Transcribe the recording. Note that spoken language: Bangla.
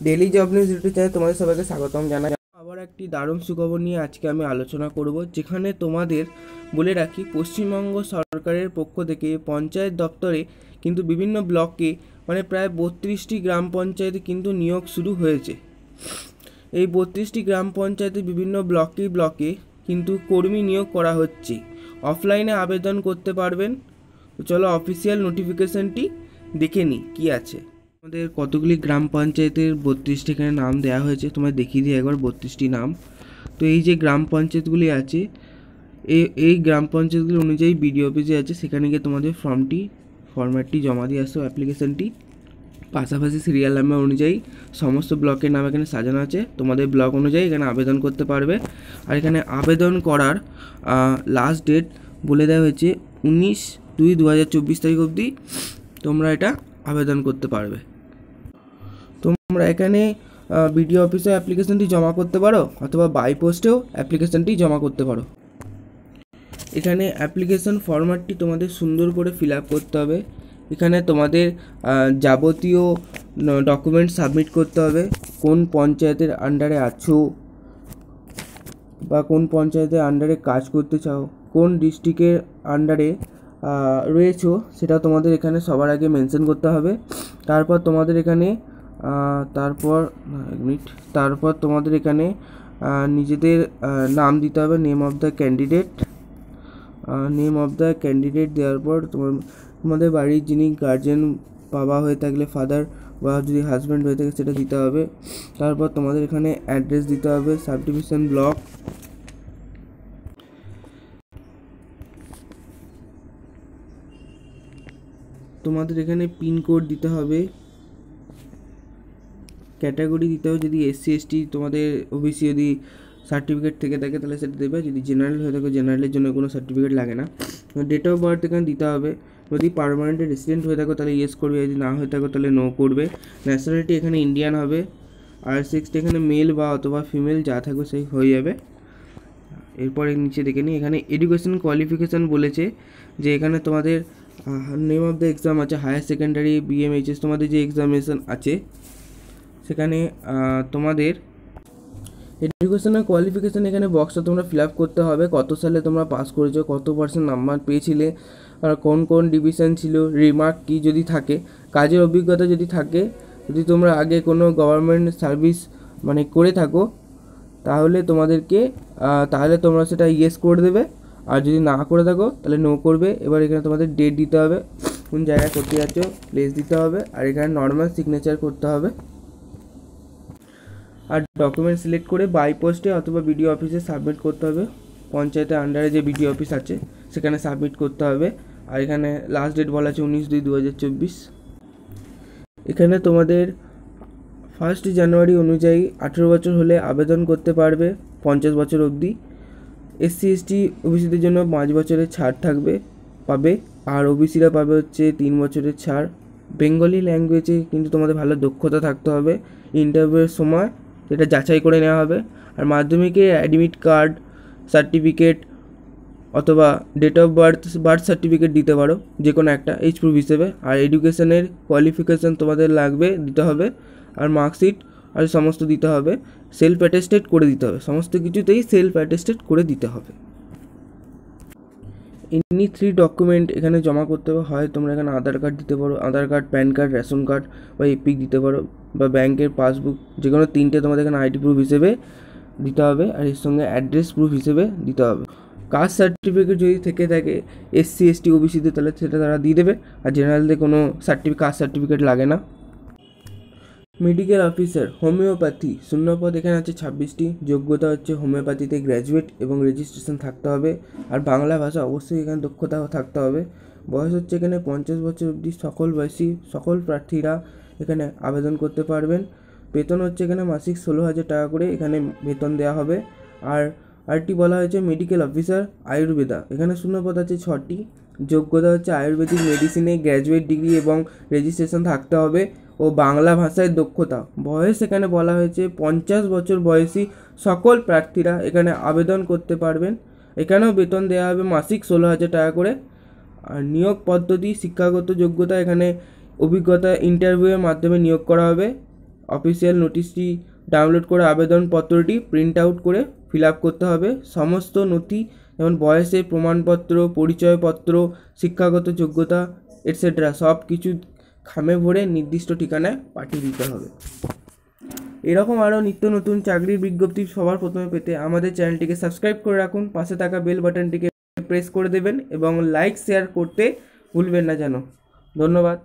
ডেইলি জব নিউজ ইউটিউব চ্যানেলে তোমাদের সবাইকে স্বাগতম জানাই। আবার একটি দারুণ সুখবর নিয়ে আজকে আমি আলোচনা করব, যেখানে তোমাদের বলে রাখি পশ্চিমবঙ্গ সরকারের পক্ষ থেকে পঞ্চায়েত দপ্তরে কিন্তু বিভিন্ন ব্লকে মানে প্রায় 32টি গ্রাম পঞ্চায়েতে কিন্তু নিয়োগ শুরু হয়েছে। এই 32টি গ্রাম পঞ্চায়েতে বিভিন্ন ব্লকে কিন্তু কর্মী নিয়োগ করা হচ্ছে। অফলাইনে আবেদন করতে পারবেন। তো চলো অফিসিয়াল নোটিফিকেশনটি দেখে নিই কী আছে। আমাদের কতগুলি গ্রাম পঞ্চায়েতের 32টি এখানে নাম দেওয়া হয়েছে, তোমায় দেখিয়ে দিই একবার 32টি নাম। তো এই যে গ্রাম পঞ্চায়েতগুলি আছে, এই গ্রাম পঞ্চায়েতগুলি অনুযায়ী বিডিও অফিসে আছে, সেখানে গিয়ে তোমাদের ফর্ম্যাটটি জমা দিয়ে আসো, অ্যাপ্লিকেশনটি। পাশাপাশি সিরিয়াল নাম্বার অনুযায়ী সমস্ত ব্লকের নাম এখানে সাজানো আছে, তোমাদের ব্লক অনুযায়ী এখানে আবেদন করতে পারবে। আর এখানে আবেদন করার লাস্ট ডেট বলে দেওয়া হয়েছে 19/2/2024 তারিখ অবধি তোমরা এটা আবেদন করতে পারবে। তোমরা এখানে বিডিও অফিসে অ্যাপ্লিকেশনটি জমা করতে পারো অথবা বাই পোস্টেও অ্যাপ্লিকেশনটি জমা করতে পারো। এখানে অ্যাপ্লিকেশন ফরম্যাটটি তোমাদের সুন্দর করে ফিল আপ করতে হবে। এখানে তোমাদের যাবতীয় ডকুমেন্ট সাবমিট করতে হবে, কোন পঞ্চায়েতের আন্ডারে আছো বা কোন পঞ্চায়েতের আন্ডারে কাজ করতে চাও, কোন ডিস্ট্রিক্টের আন্ডারে রয়েছো, সেটা তোমাদের এখানে সবার আগে মেনশন করতে হবে। তারপর তোমাদের এখানে তোমাদের এখানে নিজেদের নাম দিতে হবে, নেম অফ দ্য ক্যান্ডিডেট দেওয়ার পর তোমাদের বাড়ির যিনি গার্জেন, বাবা হয়ে থাকলে ফাদার, বা যদি হাজব্যান্ড হয়ে থাকে সেটা দিতে হবে। তারপর তোমাদের এখানে অ্যাড্রেস দিতে হবে, সাব ডিভিশন ব্লক। তোমাদের এখানে পিনকোড দিতে হবে, ক্যাটাগরি দিতে হবে, যদি SC ST তোমাদের OBC যদি সার্টিফিকেট থেকে থাকে তাহলে সেটা দেবে, যদি জেনারেল হয়ে থাকে জেনারেলের জন্য কোনো সার্টিফিকেট লাগে না। ডেট অফ বার্থ এখানে দিতে হবে, যদি পার্মানেন্ট রেসিডেন্ট হয়ে থাকো তাহলে ইয়েস করবে, যদি না হয়ে থাকো তাহলে নো করবে। ন্যাশনালিটি এখানে ইন্ডিয়ান হবে, আর সেক্সটা এখানে মেল বা অথবা ফিমেল যা থাকবে সেই হয়ে যাবে। এরপরে নিচে দেখে নিই, এখানে এডুকেশন কোয়ালিফিকেশান বলেছে যে এখানে তোমাদের নেম অফ দ্য এক্সাম আছে, হায়ার সেকেন্ডারি BMHS তোমাদের যে এক্সামিনেশান আছে সেখানে তোমাদের এডুকেশনাল কোয়ালিফিকেশান এখানে বক্সটা তোমরা ফিল আপ করতে হবে, কত সালে তোমরা পাস করেছো, কত % নাম্বার পেয়েছিলে, আর কোন ডিভিশন ছিল, রিমার্ক কি যদি থাকে, কাজের অভিজ্ঞতা যদি থাকে, যদি তোমরা আগে কোনো গভর্নমেন্ট সার্ভিস মানে করে থাকো তাহলে তাহলে তোমরা সেটা ইয়েস করে দেবে, আর যদি না করে থাকো তাহলে নো করবে। এবার এখানে তোমাদের ডেট দিতে হবে, কোন জায়গায় করতে যাচ্ছ, প্লেস দিতে হবে, আর এখানে নর্মাল সিগনেচার করতে হবে। আর ডকুমেন্ট সিলেক্ট করে বাই পোস্টে অথবা বিডিও অফিসে সাবমিট করতে হবে, পঞ্চায়েতের আন্ডারে যে বিডিও অফিস আছে সেখানে সাবমিট করতে হবে। আর এখানে লাস্ট ডেট বলা আছে 19/2/2024। এখানে তোমাদের 1 জানুয়ারি অনুযায়ী 18 বছর হলে আবেদন করতে পারবে, 50 বছর অবধি। SC ST OBCদের জন্য 5 বছরের ছাড় পাবে, আর OBCরা পাবে হচ্ছে 3 বছরের ছাড়। বেঙ্গলি ল্যাঙ্গুয়েজে কিন্তু তোমাদের ভালো দক্ষতা থাকতে হবে ইন্টারভিউয়ের সময়, যেটা যাচাই করে নেওয়া হবে। আর মাধ্যমিকে অ্যাডমিট কার্ড, সার্টিফিকেট অথবা ডেট অফ বার্থ সার্টিফিকেট দিতে পারো, যে কোনো একটা এজ প্রুফ হিসেবে। আর এডুকেশনের কোয়ালিফিকেশান তোমাদের দিতে হবে, আর মার্কশিট আর সমস্ত দিতে হবে, সেলফ অ্যাটেস্টেড করে দিতে হবে, সমস্ত কিছুতেই সেলফ অ্যাটেস্টেড করে দিতে হবে। এনি 3 ডকুমেন্ট এখানে জমা করতে হয়। তোমরা এখানে আধার কার্ড দিতে পারো, Aadhaar card, PAN card, ration card বা এপিক দিতে পারো, বা ব্যাংকের পাসবুক, যে কোনো 3টে তোমাদের এখানে আইডি প্রুফ হিসেবে দিতে হবে, আর এর সঙ্গে অ্যাড্রেস প্রুফ হিসেবে দিতে হবে। কাস্ট সার্টিফিকেট যদি থেকে থাকে SC ST OBCতে তাহলে সেটা তারা দিয়ে দেবে, আর জেনারেলদের কোনো কাস্ট সার্টিফিকেট লাগে না। মেডিকেল অফিসার হোমিওপ্যাথি শূন্যপদ এখানে আছে 26টি, যোগ্যতা হচ্ছে হোমিওপ্যাথিতে গ্র্যাজুয়েট এবং রেজিস্ট্রেশন থাকতে হবে, আর বাংলা ভাষা অবশ্যই এখানে দক্ষতা থাকতে হবে। বয়স হচ্ছে এখানে 50 বছর অবধি সকল প্রার্থীরা এখানে আবেদন করতে পারবেন। বেতন হচ্ছে এখানে মাসিক 16,000 টাকা করে এখানে বেতন দেওয়া হবে। আরটি বলা হয়েছে মেডিকেল অফিসার আয়ুর্বেদা, এখানে শূন্যপদ আছে 6টি, যোগ্যতা হচ্ছে আয়ুর্বেদিক মেডিসিনে গ্র্যাজুয়েট ডিগ্রি এবং রেজিস্ট্রেশন থাকতে হবে, ও বাংলা ভাষায় দক্ষতা। বয়স এখানে বলা হয়েছে 50 বছর বয়সী সকল প্রার্থীরা এখানে আবেদন করতে পারবেন। এখানেও বেতন দেওয়া হবে মাসিক 16,000 টাকা করে। আর নিয়োগ পদ্ধতি, শিক্ষাগত যোগ্যতা, এখানে অভিজ্ঞতা ইন্টারভিউয়ের মাধ্যমে নিয়োগ করা হবে। অফিসিয়াল নোটিশটি ডাউনলোড করে আবেদনপত্রটি প্রিন্ট আউট করে ফিল আপ করতে হবে। সমস্ত নথি যেমন বয়সের প্রমাণপত্র, পরিচয়পত্র, শিক্ষাগত যোগ্যতা এটসেট্রা সব কিছু খামে ভরে নির্দিষ্ট ঠিকানায় পাঠিয়ে দিতে হবে। এরকম আরও নিত্য নতুন চাকরির বিজ্ঞপ্তি সবার প্রথমে পেতে আমাদের চ্যানেলটিকে সাবস্ক্রাইব করে রাখুন, পাশে থাকা বেল বাটনটিকে প্রেস করে দেবেন এবং লাইক শেয়ার করতে ভুলবেন না যেন। ধন্যবাদ।